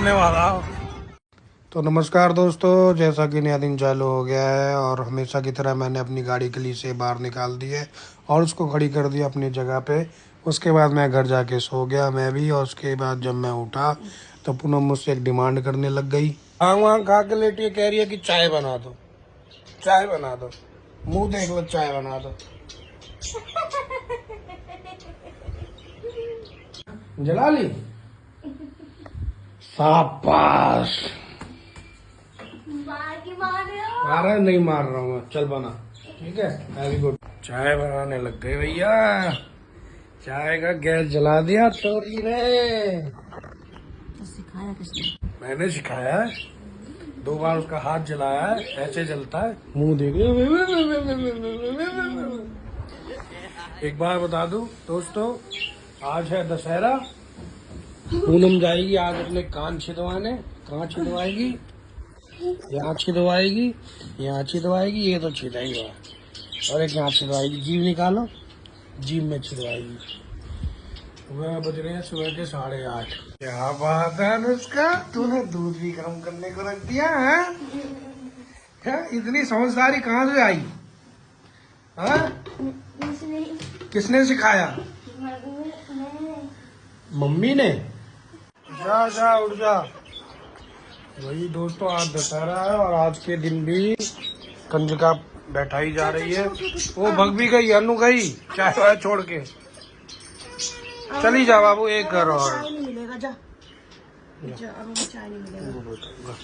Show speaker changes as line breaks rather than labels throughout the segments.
करने वाला। तो नमस्कार दोस्तों, जैसा कि नया दिन चालू हो गया है और हमेशा की तरह मैंने अपनी गाड़ी के लिए से बाहर निकाल दी है और उसको खड़ी कर दिया अपनी जगह पे। उसके बाद मैं घर जाके सो गया मैं भी, और उसके बाद जब मैं उठा तो पूनम मुझसे एक डिमांड करने लग गई। आग वाग खा के लेटी है, कह रही है कि चाय बना दो, चाय बना दो, मुंह देख लो, चाय बना दो। जला ली, शाबाश। मार रहा नहीं, मार रहा हूँ, चल बना, ठीक है, वेरी गुड। चाय बनाने लग गए भैया, चाय का गैस जला दिया चोरी ने।
तो सिखाया किसने?
मैंने सिखाया है, 2 बार उसका हाथ जलाया है, ऐसे जलता है, मुंह देख। एक बार बता दूं दोस्तों, आज है दशहरा। पूनम जाएगी आज अपने कान छिदवाने, कहाँ छिदवाएगी? यहाँ छिदवाएगी, यहाँ छिदवाएगी, ये तो छिदाएगी, और एक यहाँ छिदवाएगी, जीभ निकालो, जीभ में छिदवाएगी। सुबह बज रहे हैं सुबह के 8:30। क्या बात है अनुष्का, तूने दूध भी गर्म करने को रख दिया है? क्या इतनी समझदारी कहाँ से आई? हाँ? किसने सिखाया? मम्मी ने। जा जा उठ जा। वही दोस्तों, आज दशहरा है और आज के दिन भी कंजका बैठाई जा रही है। वो भग भी गई, अनु गई चाय वाय छोड़ के। चली जा बाबू, एक घर और
मिलेगा, जा चाय नहीं मिलेगा।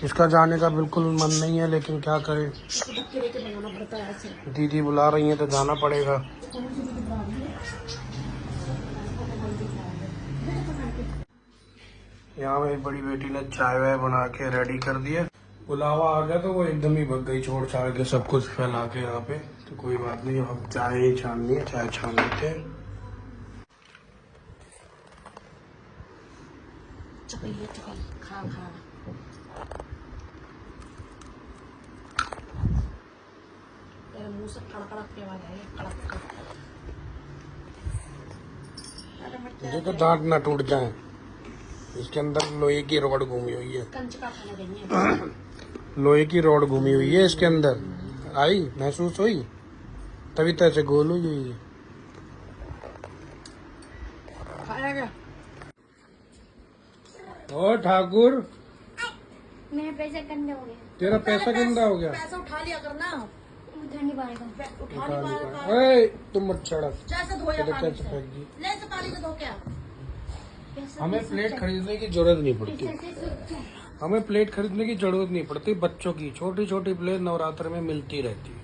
इसका जाने का बिल्कुल मन नहीं है, लेकिन क्या करे,
बनाना पड़ता है ऐसे।
दीदी बुला रही है तो जाना पड़ेगा। यहाँ मेरी बड़ी बेटी ने चाय वाय बना के रेडी कर दिया। बुलावा आ गया तो वो एकदम ही भग गई, छोड़ छाड़ के सब कुछ फैला के यहाँ पे। तो कोई बात नहीं, हम चाय ही छाननी है, चाय छान लेते हैं।
खा खा तेरे मुंह से कड़कड़क की आवाज आई, कड़क।
मुझे तो दांत ना टूट जाए। इसके अंदर लोहे की रॉड घूमी हुई है,
कंचका खाना देंगे।
लोहे की रॉड घूमी हुई है इसके अंदर, आई महसूस हुई, तभी तो ऐसे गोल हुई हुई है।
खाया क्या?
और ठाकुर,
मेरे पैसे गंदे हो गए।
तेरा पैसा गंदा हो गया?
पैसा उठा लिया करना,
उठा नहीं पाएगा।
उठा नहीं पाएगा।
ओए तुम मत छड़क,
जैसे धोया
तेरे
पानी
कैसे
से,
फेंक दी।
ले से पानी से धो क्या?
हमें प्लेट खरीदने की जरूरत नहीं पड़ती, हमें प्लेट खरीदने की जरूरत नहीं पड़ती। बच्चों की छोटी छोटी प्लेट नवरात्र में मिलती रहती है।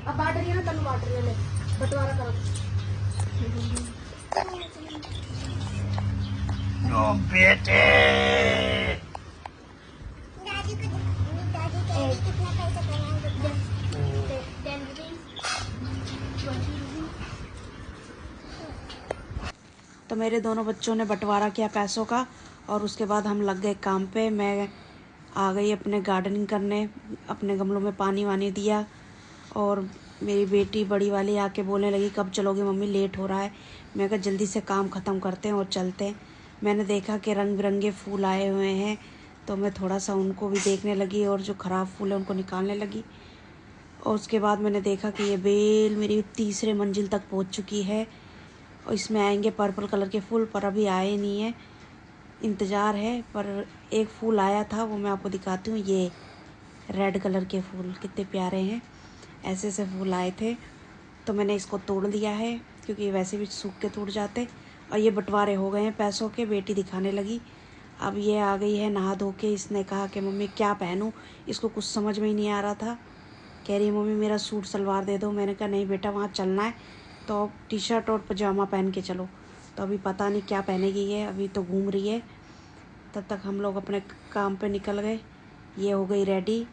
अब बांट रही है ना, तनु बांट रही है, ले बंटवारा करो।
ओ बेटे,
तो मेरे दोनों बच्चों ने बंटवारा किया पैसों का और उसके बाद हम लग गए काम पे। मैं आ गई अपने गार्डनिंग करने, अपने गमलों में पानी वानी दिया और मेरी बेटी बड़ी वाली आके बोलने लगी कब चलोगे मम्मी, लेट हो रहा है। मैं कहा जल्दी से काम ख़त्म करते हैं और चलते हैं। मैंने देखा कि रंग बिरंगे फूल आए हुए हैं तो मैं थोड़ा सा उनको भी देखने लगी और जो ख़राब फूल है उनको निकालने लगी। और उसके बाद मैंने देखा कि ये बेल मेरी 3रे मंजिल तक पहुंच चुकी है और इसमें आएंगे पर्पल कलर के फूल, पर अभी आए नहीं है, इंतज़ार है। पर एक फूल आया था, वो मैं आपको दिखाती हूँ। ये रेड कलर के फूल कितने प्यारे हैं, ऐसे ऐसे फूल आए थे। तो मैंने इसको तोड़ लिया है क्योंकि ये वैसे भी सूख के टूट जाते। और ये बंटवारे हो गए हैं पैसों के, बेटी दिखाने लगी। अब ये आ गई है नहा धो के, इसने कहा कि मम्मी क्या पहनूं, इसको कुछ समझ में ही नहीं आ रहा था। कह रही मम्मी मेरा सूट सलवार दे दो। मैंने कहा नहीं बेटा, वहाँ चलना है तो टी शर्ट और पजामा पहन के चलो। तो अभी पता नहीं क्या पहनेगी ये, अभी तो घूम रही है। तब तक हम लोग अपने काम पे निकल गए। ये हो गई रेडी,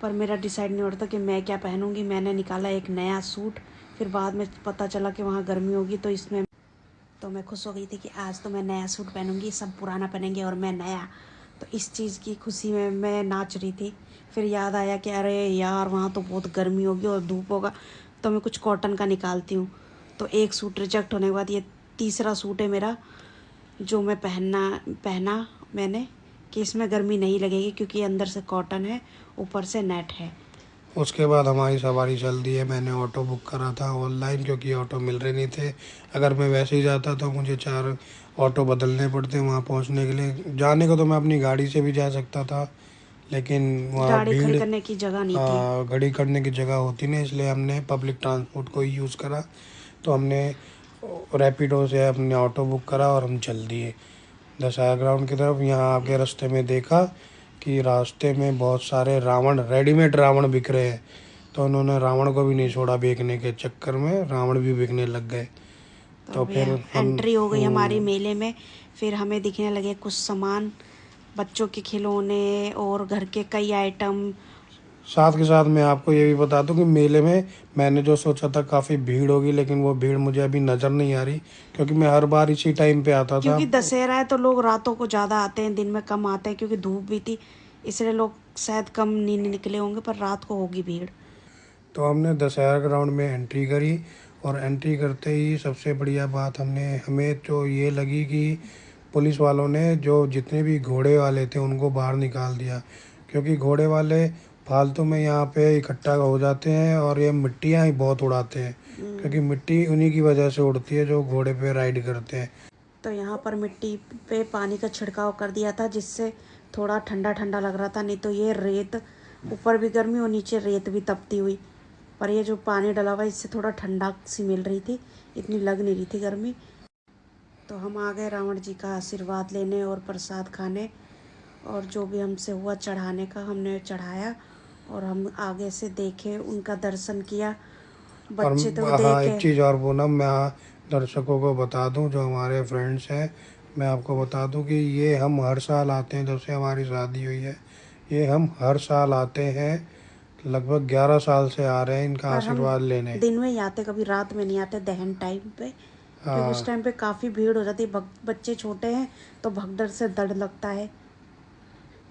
पर मेरा डिसाइड नहीं होता कि मैं क्या पहनूंगी। मैंने निकाला एक नया सूट, फिर बाद में पता चला कि वहाँ गर्मी होगी तो इसमें, तो मैं खुश हो गई थी कि आज तो मैं नया सूट पहनूंगी, सब पुराना पहनेंगे और मैं नया। तो इस चीज़ की खुशी में मैं नाच रही थी। फिर याद आया कि अरे यार वहाँ तो बहुत गर्मी होगी और धूप होगा, तो मैं कुछ कॉटन का निकालती हूँ। तो एक सूट रिजेक्ट होने के बाद ये तीसरा सूट है मेरा जो मैं पहना मैंने कि इसमें गर्मी नहीं लगेगी क्योंकि अंदर से कॉटन है, ऊपर से नेट है।
उसके बाद हमारी सवारी चल दी है। मैंने ऑटो बुक करा था ऑनलाइन क्योंकि ऑटो मिल रहे नहीं थे। अगर मैं वैसे ही जाता तो मुझे 4 ऑटो बदलने पड़ते वहाँ पहुँचने के लिए। जाने को तो मैं अपनी गाड़ी से भी जा सकता था, लेकिन वहाँ
गाड़ी खड़ी
भीड़,
करने की जगह नहीं थी।
गाड़ी करने की जगह होती नहीं, इसलिए हमने पब्लिक ट्रांसपोर्ट को ही यूज़ करा। तो हमने रैपिडो से अपने ऑटो बुक करा और हम चल दिए दशहरा ग्राउंड की तरफ। यहाँ आके रास्ते में देखा कि रास्ते में बहुत सारे रावण, रेडीमेड रावण बिक रहे हैं। तो उन्होंने रावण को भी नहीं छोड़ा, बेचने के चक्कर में रावण भी बिकने लग गए। तो फिर हम
एंट्री हो गई हमारी मेले में। फिर हमें दिखने लगे कुछ सामान, बच्चों के खिलौने और घर के कई आइटम।
साथ के साथ मैं आपको ये भी बता दूं कि मेले में मैंने जो सोचा था काफ़ी भीड़ होगी, लेकिन वो भीड़ मुझे अभी नज़र नहीं आ रही क्योंकि मैं हर बार इसी टाइम पे आता था।
क्योंकि दशहरा है तो लोग रातों को ज़्यादा आते हैं, दिन में कम आते हैं क्योंकि धूप भी थी, इसलिए लोग शायद कम नहीं निकले होंगे, पर रात को होगी भीड़।
तो हमने दशहरा ग्राउंड में एंट्री करी और एंट्री करते ही सबसे बढ़िया बात हमें तो ये लगी कि पुलिस वालों ने जो जितने भी घोड़े वाले थे उनको बाहर निकाल दिया, क्योंकि घोड़े वाले फालतू में यहाँ पे इकट्ठा हो जाते हैं और ये मिट्टियाँ ही बहुत उड़ाते हैं, क्योंकि मिट्टी उन्हीं की वजह से उड़ती है जो घोड़े पे राइड करते हैं।
तो यहाँ पर मिट्टी पे पानी का छिड़काव कर दिया था जिससे थोड़ा ठंडा ठंडा लग रहा था, नहीं तो ये रेत, ऊपर भी गर्मी और नीचे रेत भी तपती हुई, पर ये जो पानी डला हुआ इससे थोड़ा ठंडा सी मिल रही थी, इतनी लग नहीं रही थी गर्मी। तो हम आ गए रावण जी का आशीर्वाद लेने और प्रसाद खाने, और जो भी हमसे हुआ चढ़ाने का हमने चढ़ाया और हम आगे से देखे, उनका दर्शन किया। बच्चे तो
हाँ, एक
देखे।
चीज़ और पूनम, मैं दर्शकों को बता दूं, जो हमारे फ्रेंड्स हैं, मैं आपको बता दूं कि ये हम हर साल आते हैं। जब से हमारी शादी हुई है ये हम हर साल आते हैं, लगभग 11 साल से आ रहे हैं इनका आशीर्वाद लेने।
दिन में ही आते, कभी रात में नहीं आते, दहन टाइम पे, क्योंकि उस टाइम पे काफ़ी भीड़ हो जाती है। बच्चे छोटे हैं तो भगदड़ से डर लगता है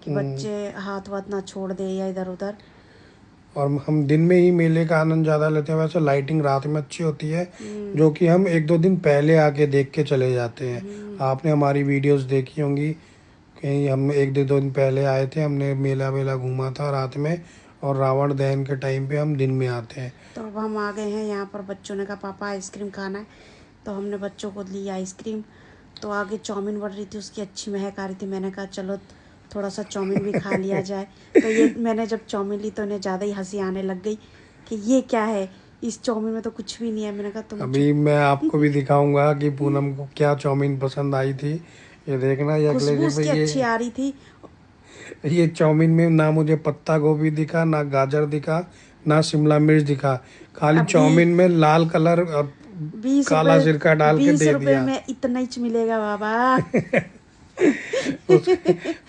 कि बच्चे हाथ वाथ ना छोड़ दे या इधर उधर।
और हम दिन में ही मेले का आनंद ज़्यादा लेते हैं। वैसे लाइटिंग रात में अच्छी होती है, जो कि हम 1-2 दिन पहले आके देख के चले जाते हैं। आपने हमारी वीडियोस देखी होंगी, कहीं हम 1-2 दिन पहले आए थे, हमने मेला वेला घूमा था रात में, और रावण दहन के टाइम पे हम दिन में आते हैं।
तो अब हम आ गए हैं यहाँ पर। बच्चों ने कहा पापा आइसक्रीम खाना है, तो हमने बच्चों को ली आइसक्रीम। तो आगे चाउमीन बढ़ रही थी, उसकी अच्छी महक आ रही थी। मैंने कहा चलो थोड़ा सा चाउमीन भी खा लिया जाए। तो ये मैंने जब चाउमीन ली तो इन्हें ज़्यादा ही हंसी आने लग गई कि ये क्या है, इस चाउमीन में तो कुछ भी नहीं है। मैंने कहा तुम
अभी मैं आपको भी दिखाऊंगा कि पूनम को क्या चाउमीन पसंद आई थी। ये देखना, ये अगले
खुशबू
दिन
उसकी अच्छी आ रही थी।
ये चाउमीन में ना मुझे पत्ता गोभी दिखा, ना गाजर दिखा, ना शिमला मिर्च दिखा, खाली चाउमीन में लाल कलर और
20
काला सिरका डाल के दे
रुपए
दिया।
में इतना ही मिलेगा बाबा।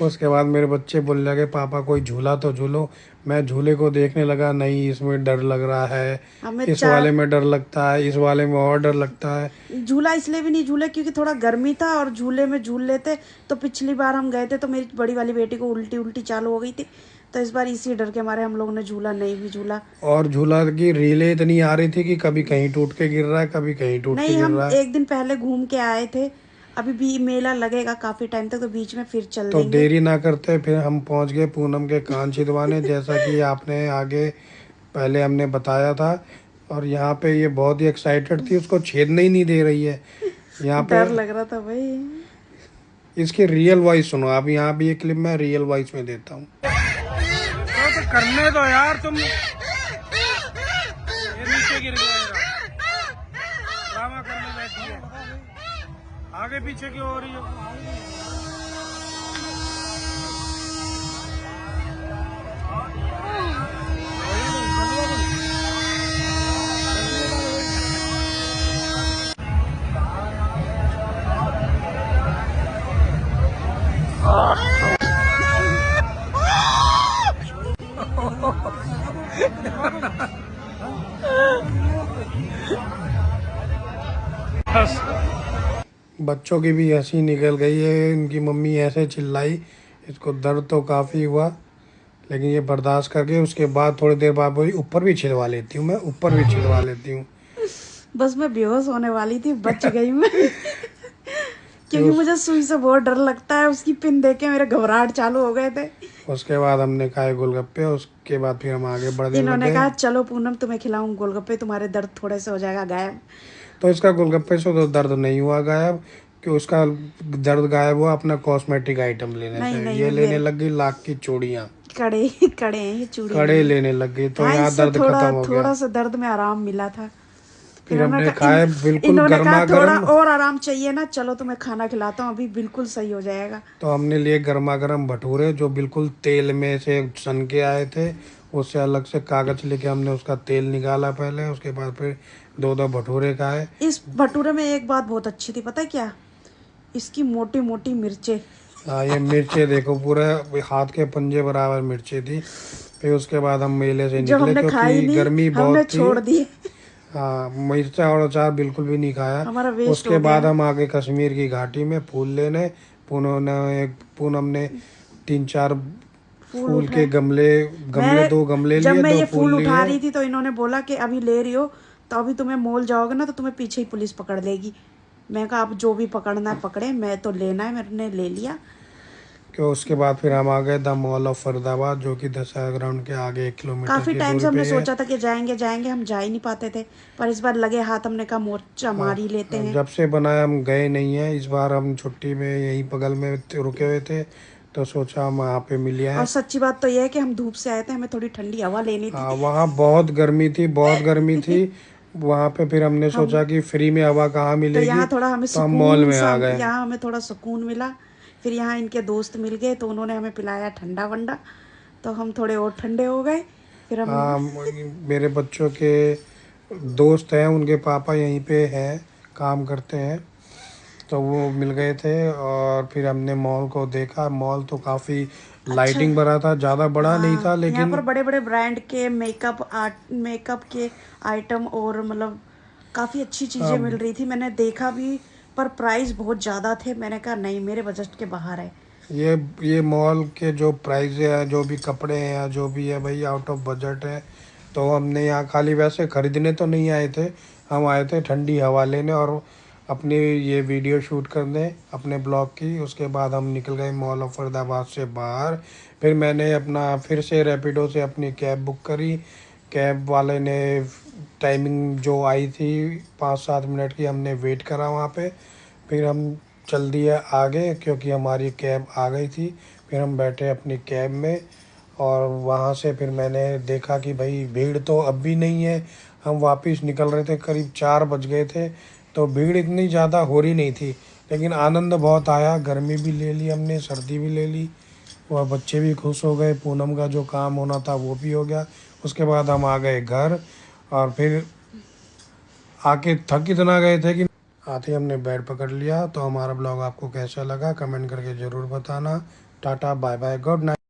उसके बाद मेरे बच्चे बोलने लगे पापा कोई झूला तो झूलो। मैं झूले को देखने लगा, नहीं इसमें डर लग रहा है, इस वाले में डर लगता है, इस वाले में और डर लगता है।
झूला इसलिए भी नहीं झूले क्योंकि थोड़ा गर्मी था, और झूले में झूल लेते तो पिछली बार हम गए थे तो मेरी बड़ी वाली बेटी को उल्टी चालू हो गई थी, तो इस बार इसी डर के मारे हम लोगों ने झूला नहीं भी झूला।
और झूला की रीलें इतनी आ रही थी कि कभी कहीं टूट के गिर रहा है, कभी कहीं टूट के गिर रहा है।
नहीं, हम एक दिन पहले घूम के आए थे, अभी भी मेला लगेगा काफी टाइम तक, तो बीच में फिर चल
तो
देंगे।
देरी ना करते फिर हम पहुंच गए पूनम के कान छिदवाने, जैसा कि आपने आगे पहले हमने बताया था। और यहाँ पे ये बहुत ही एक्साइटेड थी, उसको छेदने ही नहीं दे रही है। यहाँ पे
डर लग रहा था भाई।
इसकी रियल वॉइस सुनो आप, यहाँ भी ये क्लिप मैं रियल वॉइस में देता हूँ। तो करने दो यार, तुम ये नीचे गिर जाएगा, ड्रामा करने बैठी है, आगे पीछे क्यों हो रही है। बच्चों की भी हंसी निकल गई है, इनकी मम्मी ऐसे चिल्लाई, इसको दर्द तो काफ़ी हुआ, लेकिन ये बर्दाश्त करके उसके बाद थोड़ी देर बाद बोली ऊपर भी छिलवा लेती हूँ, मैं ऊपर भी छिलवा लेती हूँ।
बस मैं बेहोश होने वाली थी, बच गई मैं। क्योंकि मुझे सुई से बहुत डर लगता है, उसकी पिन देख के मेरे घबराहट चालू हो गए थे।
उसके बाद हमने खाए गोलगप्पे, उसके बाद फिर हम आगे बढ़ने लग
इन्होंने
गए।
कहा चलो पूनम तुम्हें खिलाऊं गोलगप्पे, तुम्हारे दर्द थोड़े से हो जाएगा गायब।
तो इसका गोलगप्पे से तो दर्द नहीं हुआ गायब, कि उसका दर्द गायब हुआ अपना कॉस्मेटिक आइटम लेने
नहीं
से।
नहीं,
ये लेने
मेरे
लग गई लाख की चूड़ियाँ,
कड़े कड़े हैं ये, चूड़ी
कड़े
नहीं है।
लेने लग गई, तो
हाँ,
यहाँ
इससे
दर्द
थोड़ा
खत्म हो
थोड़ा
गया।
सा दर्द में आराम मिला था।
फिर हमने
कहा
खाए बिल्कुल
इन्होंने कहा
गर्मा
थोड़ा
गर्म।
और आराम चाहिए ना, चलो तुम्हें खाना खिलाता हूँ, अभी बिल्कुल सही हो जाएगा।
तो हमने लिए गर्मा गर्म भटूरे, जो बिल्कुल तेल में से सन के आए थे। उससे अलग से कागज लेके हमने उसका तेल निकाला पहले, उसके बाद फिर दो दो भटूरे खाए।
इस भटूरे में एक बात बहुत अच्छी थी, पता है क्या? इसकी मोटी मोटी मिर्चें।
हाँ, ये मिर्चे देखो, पूरे हाथ के पंजे बराबर मिर्ची थी। फिर उसके बाद हम मेले से
जब
निकले,
हमने खाई
क्योंकि
नहीं,
गर्मी
हमने
बहुत थी।
छोड़ दी।
हाँ, मिर्चा और अचार बिल्कुल भी नहीं खाया।
हमारा वेस्ट
उसके
हो
बाद
गया।
हम आगे कश्मीर की घाटी में फूल लेने। पूनम ने 3-4
फूल
फूल के
उठाए।
गमले गमले
मैं
2 गमले
जब
लिए,
मैं
2
ये
फूल
फूल उठा
लिए।
रही थी तो इन्होंने बोला कि अभी ले रही हो तो अभी तुम्हें मॉल जाओगे ना तो तुम्हें पीछे ही पुलिस पकड़ लेगी। मैं कहा आप जो भी पकड़ना है पकड़े, मैं तो लेना है, मैंने ले लिया।
क्यों उसके बाद फिर हम आ गए द मॉल ऑफ फरीदाबाद, जो कि दशहरा ग्राउंड के आगे 1 किलोमीटर
काफी
की
टाइम से
दूरी
हमने
पे है।
सोचा था कि जाएंगे जाएंगे, हम जा ही नहीं पाते थे, पर इस बार लगे हाथ, हमने कहा मोर्चा मार ही लेते हैं।
जब से बनाया हम गए नहीं हैं। इस बार हम छुट्टी में यहीं बगल में रुके हुए थे, तो सोचा हम वहाँ पे मिल
और
आए।
सच्ची बात तो यह है कि हम धूप से आए थे, हमें थोड़ी ठंडी हवा लेनी थी।
हाँ, वहाँ बहुत गर्मी थी, बहुत गर्मी थी वहाँ पे। फिर हमने
हम
सोचा कि फ्री में हवा कहाँ
तो
मिलेगी,
यहाँ थोड़ा हमें
तो हम मॉल
सुकून
में
सा,
आ गए।
यहाँ हमें थोड़ा सुकून मिला। फिर यहाँ इनके दोस्त मिल गए तो उन्होंने हमें पिलाया ठंडा वंडा, तो हम थोड़े और ठंडे हो गए। फिर हम
हाँ, मेरे बच्चों के दोस्त हैं, उनके पापा यहीं पे हैं, काम करते हैं, तो वो मिल गए थे। और फिर हमने मॉल को देखा। मॉल तो काफ़ी
अच्छा,
लाइटिंग भरा था, ज़्यादा बड़ा नहीं था,
हाँ यहाँ
लेकिन
पर बड़े बड़े ब्रांड के मेकअप के आइटम और मतलब काफ़ी अच्छी चीज़ें मिल रही थी, मैंने देखा भी, पर प्राइस बहुत ज़्यादा थे। मैंने कहा नहीं, मेरे बजट के बाहर है।
ये मॉल के जो प्राइस है, जो भी कपड़े हैं या जो भी है भाई, आउट ऑफ बजट है। तो हमने यहाँ खाली वैसे खरीदने तो नहीं आए थे, हम आए थे ठंडी हवा लेने और अपनी ये वीडियो शूट करने अपने ब्लॉग की। उसके बाद हम निकल गए मॉल ऑफ फरीदाबाद से बाहर। फिर मैंने अपना फिर से रैपिडो से अपनी कैब बुक करी। कैब वाले ने टाइमिंग जो आई थी 5-7 मिनट की, हमने वेट करा वहाँ पे। फिर हम चल दिए आगे, क्योंकि हमारी कैब आ गई थी। फिर हम बैठे अपनी कैब में, और वहाँ से फिर मैंने देखा कि भाई भीड़ तो अब भी नहीं है। हम वापस निकल रहे थे, करीब 4 बज गए थे, तो भीड़ इतनी ज़्यादा हो रही नहीं थी, लेकिन आनंद बहुत आया। गर्मी भी ले ली हमने, सर्दी भी ले ली, और बच्चे भी खुश हो गए। पूनम का जो काम होना था वो भी हो गया। उसके बाद हम आ गए घर, और फिर आके थक इतना गए थे कि आते ही हमने बेड पकड़ लिया। तो हमारा ब्लॉग आपको कैसा लगा कमेंट करके ज़रूर बताना। Tata bye bye, good night.